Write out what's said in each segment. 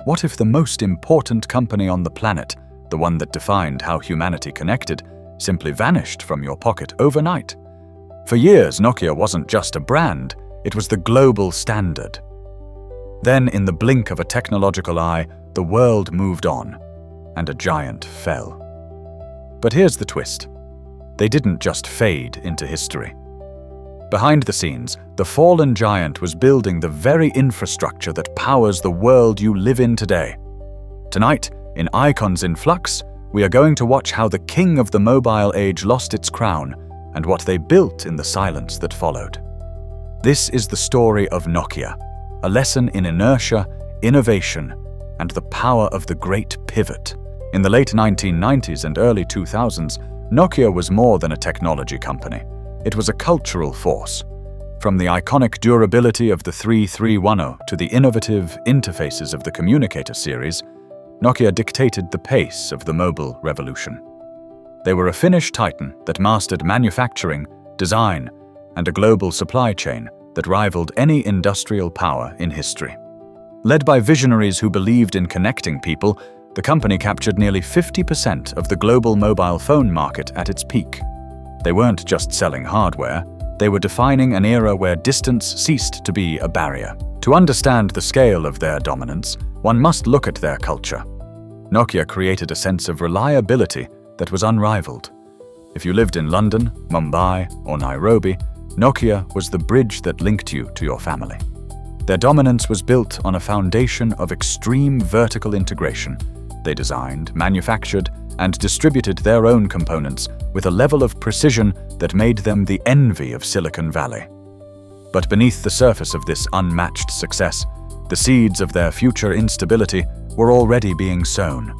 What if the most important company on the planet, the one that defined how humanity connected, simply vanished from your pocket overnight? For years, Nokia wasn't just a brand, it was the global standard. Then, in the blink of a technological eye, the world moved on, and a giant fell. But here's the twist. They didn't just fade into history. Behind the scenes, the fallen giant was building the very infrastructure that powers the world you live in today. Tonight, in Icons in Flux, we are going to watch how the king of the mobile age lost its crown and what they built in the silence that followed. This is the story of Nokia, a lesson in inertia, innovation, and the power of the great pivot. In the late 1990s and early 2000s, Nokia was more than a technology company. It was a cultural force. From the iconic durability of the 3310 to the innovative interfaces of the Communicator series, Nokia dictated the pace of the mobile revolution. They were a Finnish titan that mastered manufacturing, design, and a global supply chain that rivaled any industrial power in history. Led by visionaries who believed in connecting people, the company captured nearly 50% of the global mobile phone market at its peak. They weren't just selling hardware, they were defining an era where distance ceased to be a barrier. To understand the scale of their dominance, one must look at their culture. Nokia created a sense of reliability that was unrivaled. If you lived in London, Mumbai, or Nairobi, Nokia was the bridge that linked you to your family. Their dominance was built on a foundation of extreme vertical integration. They designed, manufactured, and distributed their own components with a level of precision that made them the envy of Silicon Valley. But beneath the surface of this unmatched success, the seeds of their future instability were already being sown.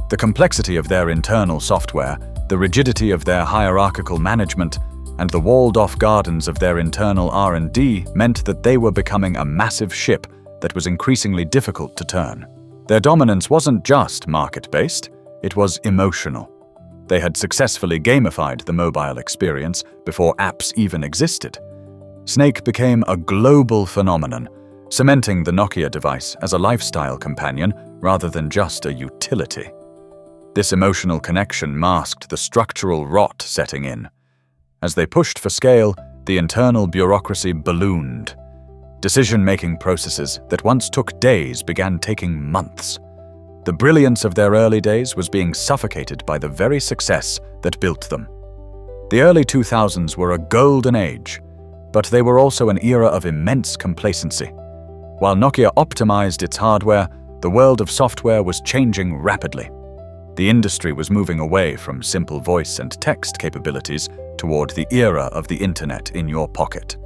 The complexity of their internal software, the rigidity of their hierarchical management, and the walled-off gardens of their internal R&D meant that they were becoming a massive ship that was increasingly difficult to turn. Their dominance wasn't just market-based, it was emotional. They had successfully gamified the mobile experience before apps even existed. Snake became a global phenomenon, cementing the Nokia device as a lifestyle companion rather than just a utility. This emotional connection masked the structural rot setting in. As they pushed for scale, the internal bureaucracy ballooned. Decision-making processes that once took days began taking months. The brilliance of their early days was being suffocated by the very success that built them. The early 2000s were a golden age, but they were also an era of immense complacency. While Nokia optimized its hardware, the world of software was changing rapidly. The industry was moving away from simple voice and text capabilities toward the era of the internet in your pocket.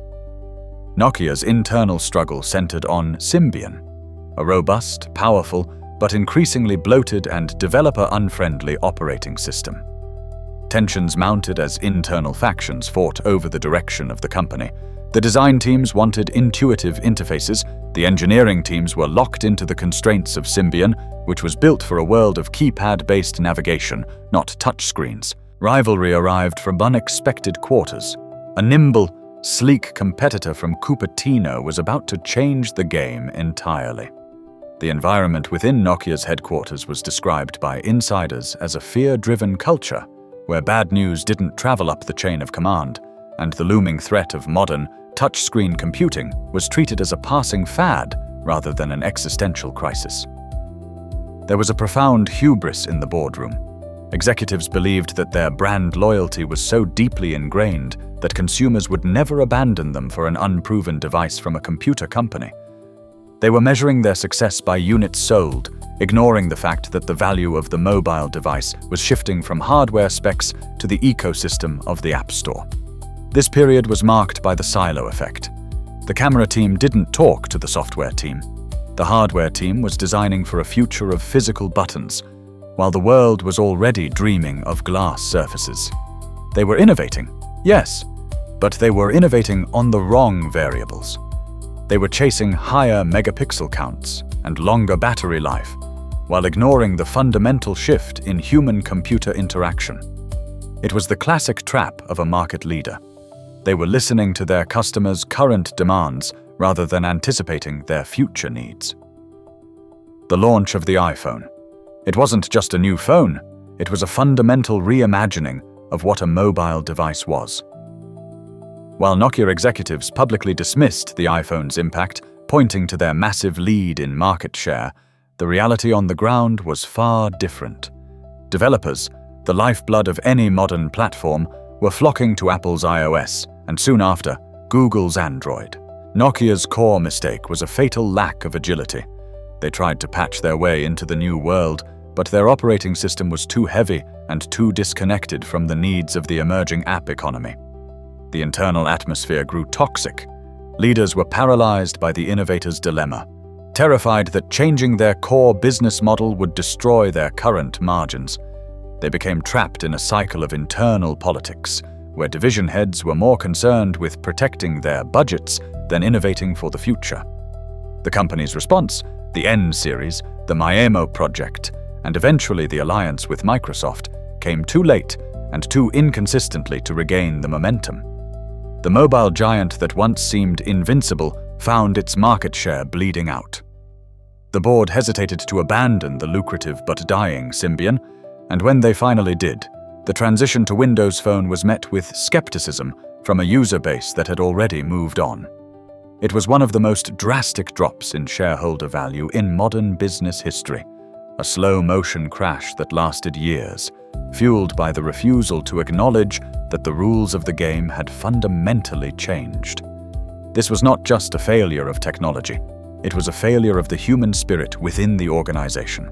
Nokia's internal struggle centered on Symbian, a robust, powerful, but increasingly bloated and developer-unfriendly operating system. Tensions mounted as internal factions fought over the direction of the company. The design teams wanted intuitive interfaces, the engineering teams were locked into the constraints of Symbian, which was built for a world of keypad-based navigation, not touchscreens. Rivalry arrived from unexpected quarters. A nimble, sleek competitor from Cupertino was about to change the game entirely. The environment within Nokia's headquarters was described by insiders as a fear-driven culture, where bad news didn't travel up the chain of command, and the looming threat of modern, touchscreen computing was treated as a passing fad rather than an existential crisis. There was a profound hubris in the boardroom. Executives believed that their brand loyalty was so deeply ingrained that consumers would never abandon them for an unproven device from a computer company. They were measuring their success by units sold, ignoring the fact that the value of the mobile device was shifting from hardware specs to the ecosystem of the App Store. This period was marked by the silo effect. The camera team didn't talk to the software team. The hardware team was designing for a future of physical buttons, while the world was already dreaming of glass surfaces. They were innovating, yes, but they were innovating on the wrong variables. They were chasing higher megapixel counts and longer battery life, while ignoring the fundamental shift in human-computer interaction. It was the classic trap of a market leader. They were listening to their customers' current demands rather than anticipating their future needs. the launch of the iPhone. It wasn't just a new phone, it was a fundamental reimagining of what a mobile device was. While Nokia executives publicly dismissed the iPhone's impact, pointing to their massive lead in market share, the reality on the ground was far different. Developers, the lifeblood of any modern platform, were flocking to Apple's iOS, and soon after, Google's Android. Nokia's core mistake was a fatal lack of agility. They tried to patch their way into the new world, but their operating system was too heavy and too disconnected from the needs of the emerging app economy. The internal atmosphere grew toxic. Leaders were paralyzed by the innovator's dilemma, terrified that changing their core business model would destroy their current margins. They became trapped in a cycle of internal politics, where division heads were more concerned with protecting their budgets than innovating for the future. The company's response, the N series, the Maemo project, and eventually the alliance with Microsoft, came too late and too inconsistently to regain the momentum. The mobile giant that once seemed invincible found its market share bleeding out. The board hesitated to abandon the lucrative but dying Symbian, and when they finally did, the transition to Windows Phone was met with skepticism from a user base that had already moved on. It was one of the most drastic drops in shareholder value in modern business history, a slow-motion crash that lasted years, fueled by the refusal to acknowledge that the rules of the game had fundamentally changed. This was not just a failure of technology, it was a failure of the human spirit within the organization.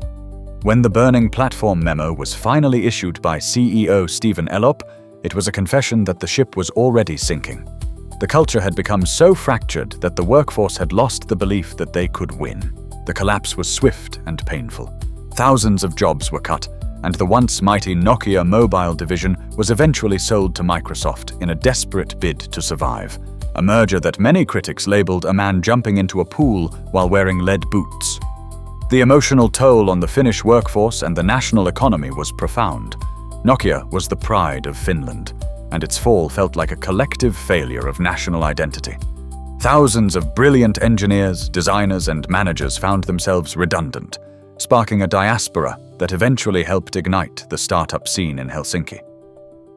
When the burning platform memo was finally issued by CEO Stephen Elop, it was a confession that the ship was already sinking. The culture had become so fractured that the workforce had lost the belief that they could win. The collapse was swift and painful. Thousands of jobs were cut, and the once mighty Nokia mobile division was eventually sold to Microsoft in a desperate bid to survive, a merger that many critics labeled a man jumping into a pool while wearing lead boots. The emotional toll on the Finnish workforce and the national economy was profound. Nokia was the pride of Finland, and its fall felt like a collective failure of national identity. Thousands of brilliant engineers, designers, and managers found themselves redundant, sparking a diaspora that eventually helped ignite the startup scene in Helsinki.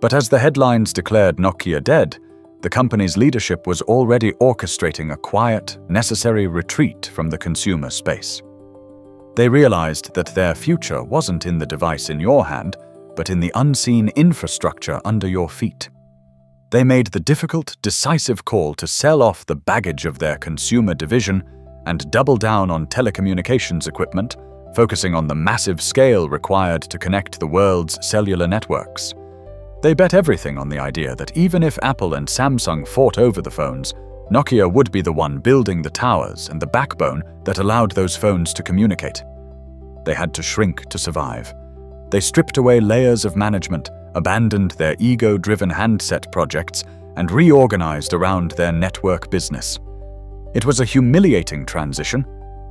But as the headlines declared Nokia dead, the company's leadership was already orchestrating a quiet, necessary retreat from the consumer space. They realized that their future wasn't in the device in your hand, but in the unseen infrastructure under your feet. They made the difficult, decisive call to sell off the baggage of their consumer division and double down on telecommunications equipment, focusing on the massive scale required to connect the world's cellular networks. They bet everything on the idea that even if Apple and Samsung fought over the phones, Nokia would be the one building the towers and the backbone that allowed those phones to communicate. They had to shrink to survive. They stripped away layers of management, abandoned their ego-driven handset projects, and reorganized around their network business. It was a humiliating transition,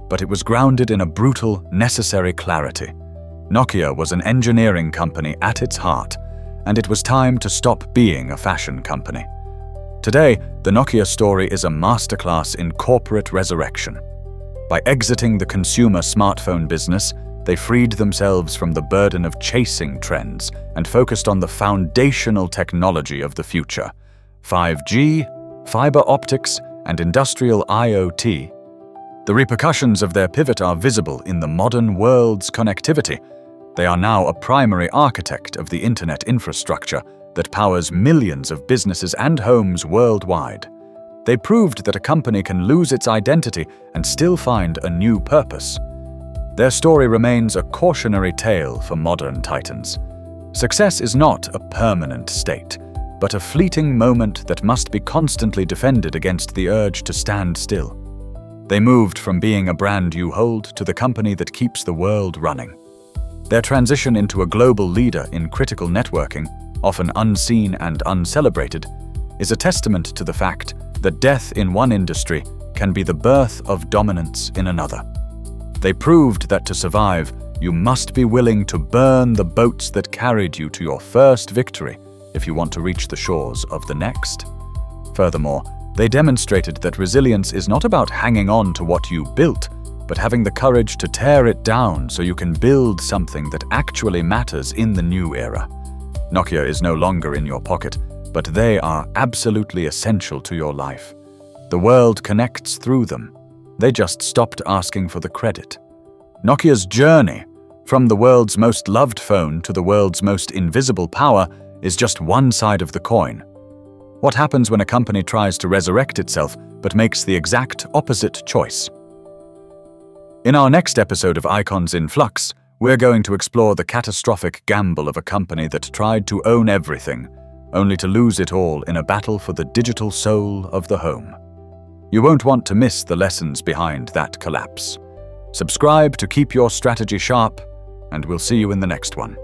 but it was grounded in a brutal, necessary clarity. Nokia was an engineering company at its heart, and it was time to stop being a fashion company. Today, the Nokia story is a masterclass in corporate resurrection. By exiting the consumer smartphone business, they freed themselves from the burden of chasing trends and focused on the foundational technology of the future: 5G, fiber optics, and industrial IoT. The repercussions of their pivot are visible in the modern world's connectivity. They are now a primary architect of the internet infrastructure that powers millions of businesses and homes worldwide. They proved that a company can lose its identity and still find a new purpose. Their story remains a cautionary tale for modern titans. Success is not a permanent state, but a fleeting moment that must be constantly defended against the urge to stand still. They moved from being a brand you hold to the company that keeps the world running. Their transition into a global leader in critical networking, often unseen and uncelebrated, is a testament to the fact that death in one industry can be the birth of dominance in another. They proved that to survive, you must be willing to burn the boats that carried you to your first victory if you want to reach the shores of the next. Furthermore, they demonstrated that resilience is not about hanging on to what you built, but having the courage to tear it down so you can build something that actually matters in the new era. Nokia is no longer in your pocket, but they are absolutely essential to your life. The world connects through them. They just stopped asking for the credit. Nokia's journey from the world's most loved phone to the world's most invisible power is just one side of the coin. What happens when a company tries to resurrect itself but makes the exact opposite choice? In our next episode of Icons in Flux, we're going to explore the catastrophic gamble of a company that tried to own everything, only to lose it all in a battle for the digital soul of the home. You won't want to miss the lessons behind that collapse. Subscribe to keep your strategy sharp, and we'll see you in the next one.